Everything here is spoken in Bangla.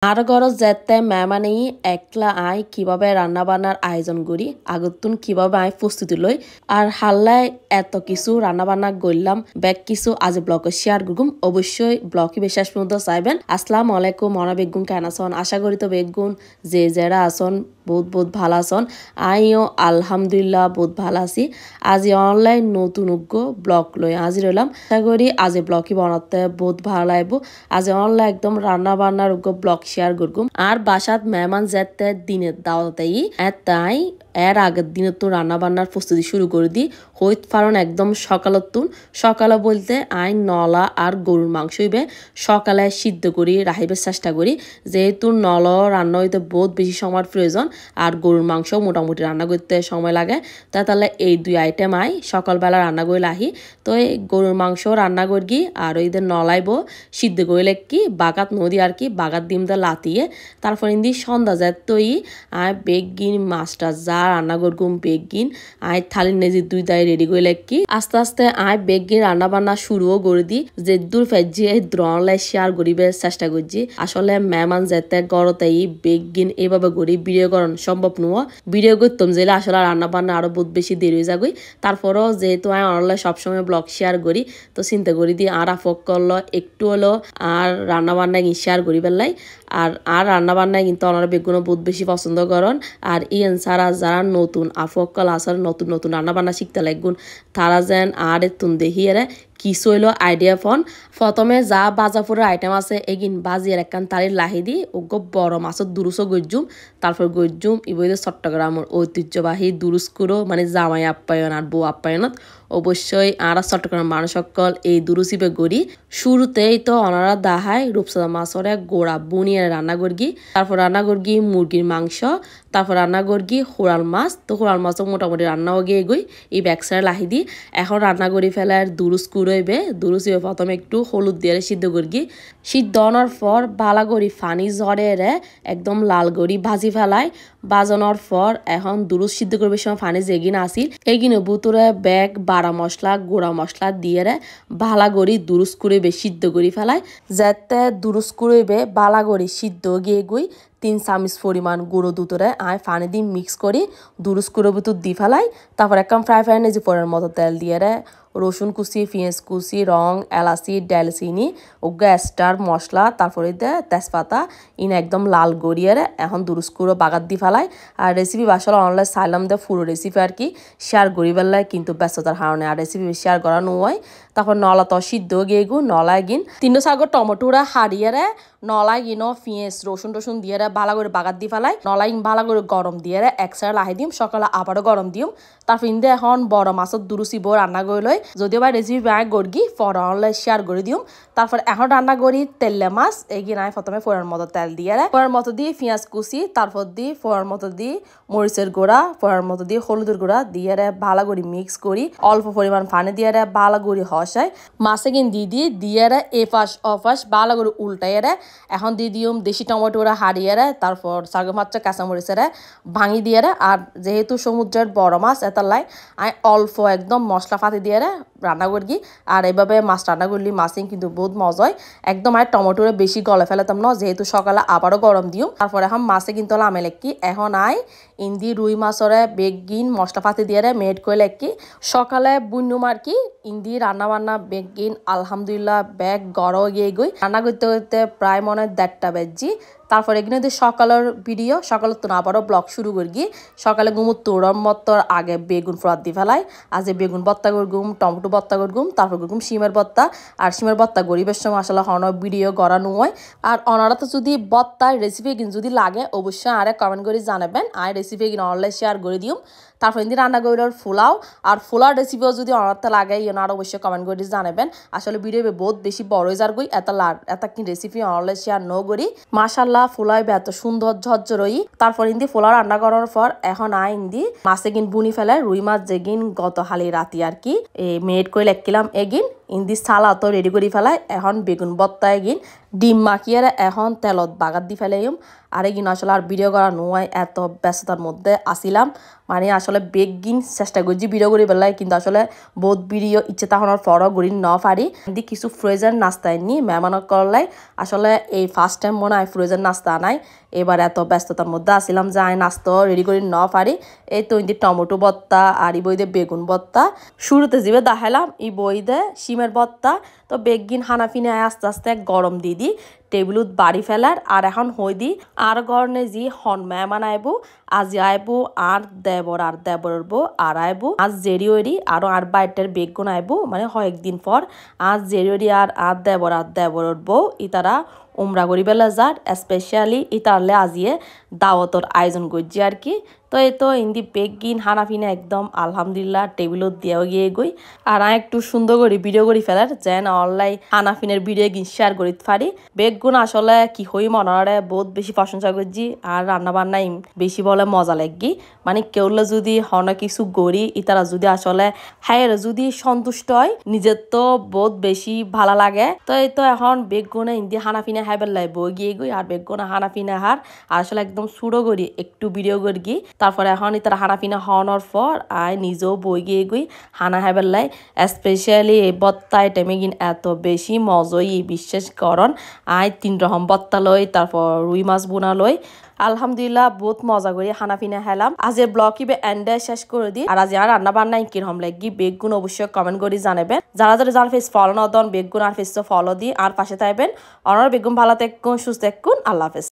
আর ঘরত যেতে মেহমানে একলা আই কিভাবে রান্না বান্নার আয়োজন করি আগতুন কিভাবে আই প্রস্তুতি লই আর হাল্লায় এত কিছু রান্না বান্না করলাম ব্যাগ কিছু আজ ব্লগে শেয়ার করুম অবশ্যই ব্লগে বিশ্বাস পর্যন্ত চাইবেন। আসসালামু আলাইকুম মনা বেগুন কেন আসন আশা করি তো বেগুন যে যারা আসন বহুত ভালো আসন আইও আলহামদুলিল্লাহ বহুত ভালো আছি। আজি অনলাইন নতুন ব্লগ লই আজি রইলাম আশা করি আজ ব্লগই বানাতে বহুত ভালো লাগবো। আজ অনলাইন একদম রান্না বান্নার ব্লগ শেয়ার করগুম আর বাসাত মেহমান যেতে দিনের দাওয়াতেই তাই এর আগের দিনে তো রান্না বান্নার প্রস্তুতি শুরু করে দিই হইত পারন একদম সকালে বলতে আই নলা আর গরুর মাংস হইবে সকালে সিদ্ধ করি রাহিবের চেষ্টা করি যেহেতু নল রান্না হইতে বহুত বেশি সময়ের প্রয়োজন আর গরুর মাংস মোটামুটি রান্না করতে সময় লাগে তাহলে এই দুই আইটেম আই সকালবেলা রান্না করে লাহি তো এই গরুর মাংস রান্না করি আর ওইদের নলাইব সিদ্ধ করলে কি বাগাত নদী আর কি বাগাত ডিমটা লাতিয়ে তারপর ইন্দি সন্ধ্যা যায় তৈ আয় বেগিন মাছটা যা রান্না করগুম বেগিন আয় থালির নেজি দুই দায় রেডি করলে কি আস্তে আস্তে আয় বেগিন রান্না বান্না শুরুও করে দি যে দূর ফেজি দ্রণলাই শেয়ার করিবে চেষ্টা করছি আসলে মেহমান যেতে গড়তেই বেগিন এভাবে করি ভিডিও করন সম্ভব নুয় ভিডিও করতাম যে আসলে রান্না বান্না আরো বহুত বেশি দেরি হয়ে যাগই তারপরও যেহেতু আমি অনলাইন সবসময় ব্লগ শেয়ার করি তো চিন্তা করি দি আর আফক করলো একটু হলো আর রান্না বান্না শেয়ার করি পেলাই আর রান্না বান্নায় কিন্তু ওনারা বেগুনও বহুত বেশি পছন্দ করেন আর ইয়েন সারা যারা নতুন আফকল আসার নতুন রান্না বান্না শিখতে লাগুন তারা যেন আর তুন দেখি এরে কিছু হইলো আইডিয়া ফোন প্রথমে যা বাজাপুরের আইটেম আছে এগিন বাজিয়ার একখান তারির লাহি দি ওগো বড় মাছের দুরুসও গজ্জুম তারপর গজ্জুম ইবইদে চট্টগ্রামের ঐতিহ্যবাহী দুরুসকুরো মানে জামাই আপ্যায়ন আর বউ আপ্যায়নত অবশ্যই আর চট্টগ্রাম মানুষ সকল এই দুরুসিপে গড়ি শুরুতেই তো ওনারা দাহাই রূপসাদা মাছরে গোড়া বুনিয়ে রান্না করগি তারপর রান্না করগি মুরগির মাংস তারপর রান্না করগি হোড়াল মাছ তো হোড়াল মাছও মোটামুটি রান্নাও গিয়ে গই এই ব্যাকসারে লাহি দি এখন রান্না করি ফেলার দুরুস রইবে দুরুসিবে প্রথমে একটু হলুদ দিয়ে সিদ্ধ করগি সিদ্ধ হওয়ার পর বালা করি ফানি ঝরে একদম লাল করি ভাজি ফেলায় বাজানোর পর এখন দুরুস সিদ্ধ করবে সময় ফানি যেগিন আসিল এগিনে বুতুরে ব্যাগ বাড়া মশলা গুঁড়া মশলা দিয়ে বালা করি দুরুস করিবে সিদ্ধ করি ফেলায় যাতে দুরুস করিবে বালা করি সিদ্ধ গিয়ে গুই 3 চামচ পরিমাণ গুঁড়ো দুধরে আয় পানি দিয়ে মিক্স করি দুরুস করে ভিতর দি ফেলাই তারপর একদম ফ্রাই প্যানে যে পরের মতো তেল দিয়ে রসুন কুচি পেঁয়াজ কুচি রং এলাচি ডালচিনি ওগা স্টার মশলা তারপরে দে তেজপাতা ইন একদম লাল গড়িয়ে এখন দুরুস করে বাগাত দি ফেলাই আর রেসিপি বাসলে অনলাইন চাইলাম দে পুরো রেসিপি আর কি শেয়ার করি পেলাই কিন্তু ব্যস্ততার কারণে আর রেসিপি শেয়ার করা নয় তারপর নলা তো সিদ্ধ গিয়ে গু নলায় গিন 3 শাগর টমেটোরা হারিয়ে নলায় গিনো পেঁয়াজ রসুন দিয়ে ভালো করে বাগাত দি ফেলাই নলাই ভালো করে গরম দিয়ে একসাথে লাহি দিম সকালে আবারও গরম দিম তারপর ইন্দে এখন বড় মাছের দুরুসিব রান্না করে লই যদিও বা রেসিপি ব্যাগ গড়গি ফর অনলাইন শেয়ার করে দিম তারপর এখন রান্না করি তেলে মাছ এগিয়ে নাই প্রথমে ফোড়ার মতো তেল দিয়ে ফোড়ার মতো দিয়ে পেঁয়াজ কুচি তারপর দিয়ে ফোড়ার মতো দিয়ে মরিচের গুঁড়া ফোড়ার মতো দিয়ে হলুদের গুঁড়া দিয়ে ভালো করে মিক্স করি অল্প পরিমাণ পানি দিয়ে ভালো করে হসায় মাছে কিন দিয়ে এপাশ অপাশ ভালো করে উল্টাই এখন দিয়ে দিম দেশি টমেটোরা হারিয়ে তারপর সাগর মাছ কাঁচামরিচের ভাঙি দিয়ে আর যেহেতু সমুদ্রের বড় মাছ এতালাই আমি অল্প একদম মশলা ফাতি দিয়ে রান্না করি আর এইভাবে মাছ রান্না করলি মাছিং কিন্তু বহুত মজা হয় একদম আর টমেটোরে বেশি গলে ফেলাতাম না যেহেতু সকালে আবারও গরম দিও তারপর এখন মাছে কিন্তু আমি লেখি এখন আই ইন্দি রুই মাছরে বেগিন মশলা ফাতি দিয়ে মেড করে লেখি সকালে বুনুম আর কি ইন্দি রান্না বান্না বেগিন আলহামদুলিল্লাহ ব্যাগ গড় গিয়ে গই রান্না করতে করতে প্রায় মনে 1:30 বেজি তারপর এখানে সকালের ভিডিও সকালের তো আবারও ব্লগ শুরু করি সকালে গুমুর তোড়র মতর আগে বেগুন ফ্রাত দি ফেলাই আজ বেগুন ভর্তা করগুম টমেটো ভর্তা করগুম তারপর করগুম শিমের ভর্তা আর শিমের ভর্তা গরিবের সময় আসলে হন ভিডিও গড়ানো হয় আর অনারা তো যদি ভর্তার রেসিপি যদি লাগে অবশ্যই আরে কমেন্ট করে জানাবেন আর রেসিপি অনলাইন শেয়ার করে দিম তারপর ইন্দি রান্না করিলার ফুলাও আর ফুলার রেসিপিও যদি অনারতে লাগে আর অবশ্যই কমেন্ট করে জানাবেন আসলে ভিডিও বহুত বেশি বড় হয়ে যার গই এত কি রেসিপি অনলাইন শেয়ার ন করি মাশাল্লাহ ফুলাই এত সুন্দর ঝরঝরই তারপর ইন্দি ফুলা রান্না করার পর এখন ইন্দি মাছে গিন বুনি ফেলে রুই মাছ যেগিন গত হালি রাতি আর কি মেড করে লেখিলাম এগিন ইন্দি সালাতো রেডি করে ফেলাই এখন বেগুন বত্তায় গিন ডিম মাখিয়ে এখন তেলত বাগাত দি ফেলাইম আর এগিন আসলে আর ভিডিও করা নয় এত ব্যস্ততার মধ্যে আসিলাম মানে আসলে বেগিন চেষ্টা করছি ভিডিও করে ফেলাই কিন্তু আসলে বহুত ভিডিও ইচ্ছে তাহনের পরও গড়ি ন পারি দি কিছু ফ্রোজেন নাস্তা নি মেহমানত করলাই আসলে এই ফার্স্ট টাইম মনে হয় ফ্রোজেন নাস্তা নাই এবার এত ব্যস্ততার মধ্যে আসিলাম যে আমি নাস্তা রেডি করে ন পারি এই তো ইন্দি টমেটো ভর্তা আর ই বইদে বেগুন ভর্তা শুরুতে যাবে দেখালাম ই বইদে শিমের ভর্তা তো বেগিন হানাফিনে আস্তে আস্তে গরম দিয়ে দি টেবিলত বাড়ি ফেলার আর এখন হই দি আর গরনে জি হন মেহমান আইবো আজি আইবো আর দেবর বউ আর আইবো আজ জেরিওরি আরো আর বাইটের বেগুন আইবো মানে কয়েকদিন পর আজ জেরিওরি আর দেবর বউ ইতারা উমরা করি বেলা যার স্পেশালি ইতারলে আজিয়ে দাওয়াতর আয়োজন করছি আর কি তো এই তো ইন্দি বেগিন হানাফিনে একদম আলহামদুলিল্লাহ টেবিলত দিয়েও গিয়ে গই আর একটু সুন্দর করে ভিডিও করি ফেলার যেন অনলাইন হানাফিনের ভিডিও গিন শেয়ার করি পারি বেগুন আসলে কি হই মনারে বহুত বেশি প্রশংসা করছি আর রান্না বান্নাই বেশি বলে মজা লাগি মানে কেউলে যদি হন কিছু গড়ি ইতারা যদি আসলে হ্যাঁ যদি সন্তুষ্ট হয় নিজের তো বহুত বেশি ভালো লাগে তো এই তো এখন বেগুনে ইন্দি হানাফিনে হাইবার লাই বই গিয়ে গই আর বেগুনে হানাফিনে হার আর আসলে একদম সুড়ো করি একটু ভিডিও করি গি তারপরে এখন ইতারা হানাফিনা হওয়ানোর পর আয় নিজেও বই গিয়ে গই হানা হাইবার লাই স্পেশালি এই বত্তা আইটেমে গিন এত বেশি মজই বিশ্বাস করন আয় 3 রকম বত্তা লই তারপর রুই মাছ বোনা লই আলহামদুলিল্লাহ বহুত মজা করি হানাফিনা হেলাম আজের ব্লগ ইবে এন্ডে শেষ করে দিই আর আজ আর রান্না বান্না কিরকম লাগি বেগুন অবশ্যই কমেন্ট করে জানাবেন যারা যারা ফেস ফলো না দেন বেগুন আর ফেস ফলো দি আর পাশে থাকবেন অনার বেগুন ভালো থাকুন সুস্থ থাকুন আল্লাহ হাফেজ।